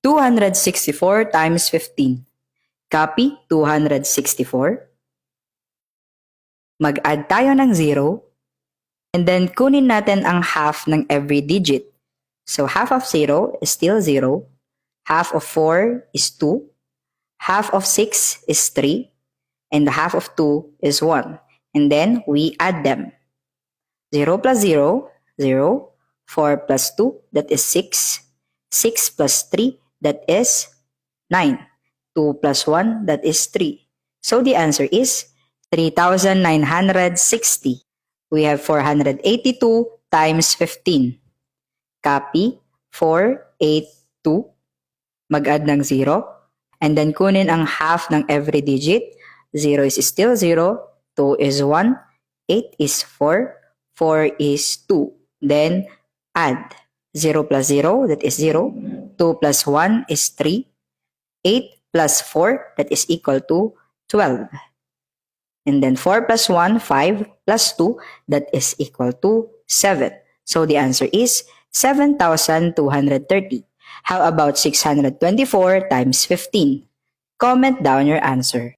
264 times 15. Copy 264. Mag-add tayo ng 0. And then kunin natin ang half ng every digit. So half of 0 is still 0. Half of 4 is 2. Half of 6 is 3. And the half of 2 is 1. And then we add them. 0 plus 0, 0. 4 plus 2, that is 6. 6 plus 3, that is 9. 2 plus 1, that is 3. So the answer is 3,960. We have 482 times 15. Copy 482. Mag-add ng 0. And then kunin ang half ng every digit. 0 is still 0. 2 is 1. 8 is 4. 4 is 2. Then add 0 plus 0, that is 0. 2 plus 1 is 3. 8 plus 4, that is equal to 12. And then 4 plus 1, 5 plus 2, that is equal to 7. So the answer is 7,230. How about 624 times 15? Comment down your answer.